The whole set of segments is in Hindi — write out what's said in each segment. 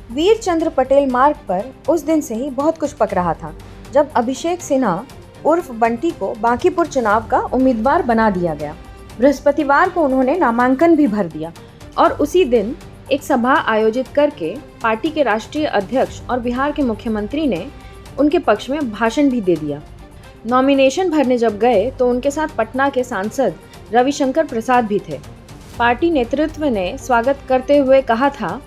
वीर चंद्र पटेल मार्ग पर उस दिन से ही बहुत कुछ पक रहा था जब अभिषेक सिन्हा उर्फ बंटी को बांकीपुर चुनाव का उम्मीदवार बना दिया गया। बृहस्पतिवार को उन्होंने नामांकन भी भर दिया और उसी दिन एक सभा आयोजित करके पार्टी के राष्ट्रीय अध्यक्ष और बिहार के मुख्यमंत्री ने उनके पक्ष में भाषण भी दे दिया। नॉमिनेशन भरने जब गए तो उनके साथ पटना के सांसद रविशंकर प्रसाद भी थे। पार्टी नेतृत्व ने स्वागत करते हुए कहा था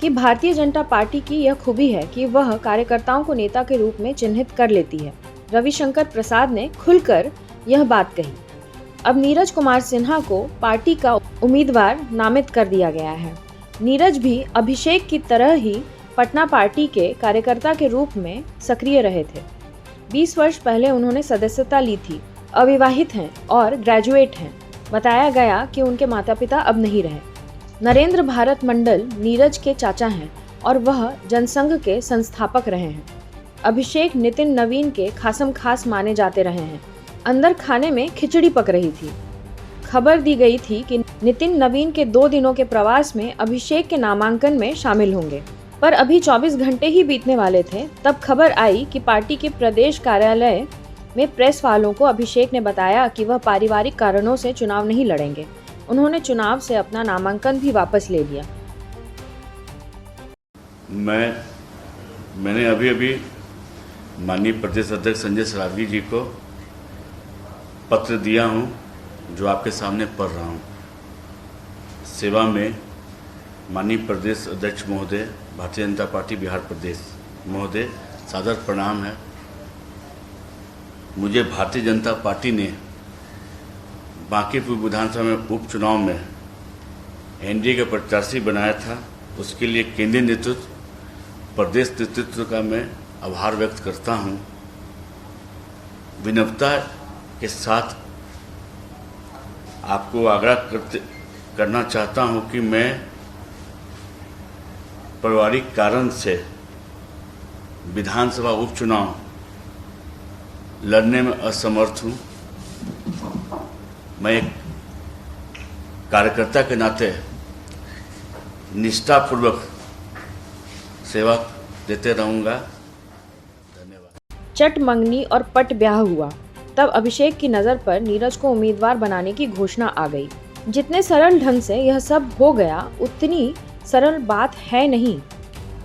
कि भारतीय जनता पार्टी की यह खूबी है कि वह कार्यकर्ताओं को नेता के रूप में चिन्हित कर लेती है। रविशंकर प्रसाद ने खुलकर यह बात कही। अब नीरज कुमार सिन्हा को पार्टी का उम्मीदवार नामित कर दिया गया है। नीरज भी अभिषेक की तरह ही पटना पार्टी के कार्यकर्ता के रूप में सक्रिय रहे थे। 20 वर्ष पहले उन्होंने सदस्यता ली थी। अविवाहित हैं और ग्रेजुएट हैं। बताया गया कि उनके माता पिता अब नहीं रहे। नरेंद्र भारत मंडल नीरज के चाचा हैं और वह जनसंघ के संस्थापक रहे हैं। अभिषेक नितिन नवीन के खासम खास माने जाते रहे हैं। अंदर खाने में खिचड़ी पक रही थी। खबर दी गई थी कि नितिन नवीन के 2 दिनों के प्रवास में अभिषेक के नामांकन में शामिल होंगे, पर अभी 24 घंटे ही बीतने वाले थे तब खबर आई कि पार्टी के प्रदेश कार्यालय में प्रेस वालों को अभिषेक ने बताया कि वह पारिवारिक कारणों से चुनाव नहीं लड़ेंगे। उन्होंने चुनाव से अपना नामांकन भी वापस ले लिया। मैंने अभी माननीय प्रदेश अध्यक्ष संजय सरावगी जी को पत्र दिया हूं, जो आपके सामने पढ़ रहा हूं। सेवा में माननीय प्रदेश अध्यक्ष महोदय, भारतीय जनता पार्टी बिहार प्रदेश महोदय, सादर प्रणाम है। मुझे भारतीय जनता पार्टी ने बांकीपुर विधानसभा में उपचुनाव में एनडीए के प्रत्याशी बनाया था। उसके लिए केंद्रीय नेतृत्व, प्रदेश नेतृत्व का मैं आभार व्यक्त करता हूं। विनम्रता के साथ आपको आग्रह करना चाहता हूं कि मैं पारिवारिक कारण से विधानसभा उपचुनाव लड़ने में असमर्थ हूं। मैं एक कार्यकर्ता के नाते निष्ठापूर्वक सेवा देते रहूंगा। धन्यवाद। चट मंगनी और पट ब्याह हुआ तब अभिषेक की नज़र पर नीरज को उम्मीदवार बनाने की घोषणा आ गई। जितने सरल ढंग से यह सब हो गया उतनी सरल बात है नहीं।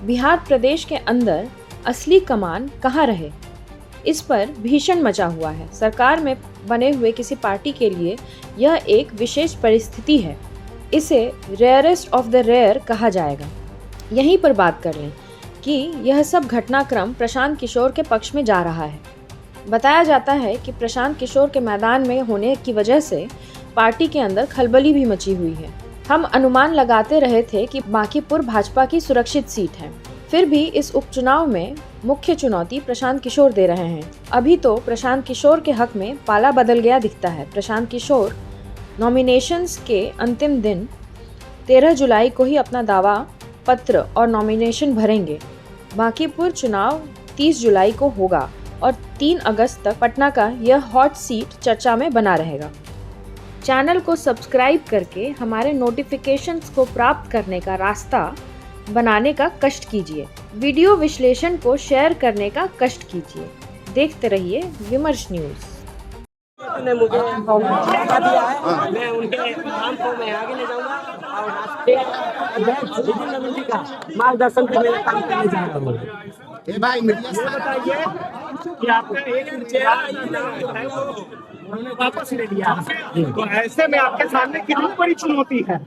बिहार प्रदेश के अंदर असली कमान कहाँ रहे, इस पर भीषण मचा हुआ है। सरकार में बने हुए किसी पार्टी के लिए यह एक विशेष परिस्थिति है। इसे रेयरेस्ट ऑफ द रेयर कहा जाएगा। यहीं पर बात कर लें कि यह सब घटनाक्रम प्रशांत किशोर के पक्ष में जा रहा है। बताया जाता है कि प्रशांत किशोर के मैदान में होने की वजह से पार्टी के अंदर खलबली भी मची हुई है। हम अनुमान लगाते रहे थे कि बांकीपुर भाजपा की सुरक्षित सीट है, फिर भी इस उपचुनाव में मुख्य चुनौती प्रशांत किशोर दे रहे हैं। अभी तो प्रशांत किशोर के हक में पाला बदल गया दिखता है। प्रशांत किशोर नॉमिनेशंस के अंतिम दिन 13 जुलाई को ही अपना दावा पत्र और नॉमिनेशन भरेंगे। बांकीपुर चुनाव 30 जुलाई को होगा और 3 अगस्त तक पटना का यह हॉट सीट चर्चा में बना रहेगा। चैनल को सब्सक्राइब करके हमारे नोटिफिकेशंस को प्राप्त करने का रास्ता बनाने का कष्ट कीजिए। वीडियो विश्लेषण को शेयर करने का कष्ट कीजिए। देखते रहिए विमर्श न्यूज। ने मुझे मौका दिया है, मैं उनके काम को मैं आगे ले जाऊंगा और राष्ट्रीय अध्यक्ष नितिन नवीन जी का मार्गदर्शन पे मैं काम करने जा रहा हूँ। भाई मीडिया से बताइए कि आपका एक चेहरा उन्होंने वापस ले लिया, तो ऐसे में आपके सामने कितनी बड़ी चुनौती है?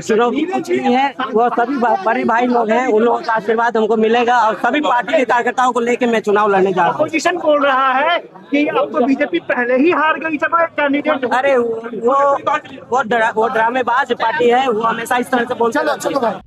चुनौती कुछ नहीं है, वो सभी बड़े भाई लोग हैं, उन लोगों का आशीर्वाद हमको मिलेगा और सभी पार्टी के कार्यकर्ताओं को लेकर मैं चुनाव लड़ने जा रहा हूँ। अपोजिशन बोल रहा है कि अब तो बीजेपी पहले ही हार गई सब कैंडिडेट। अरे वो ड्रामेबाज पार्टी है, वो हमेशा इस तरह से बोलते हैं।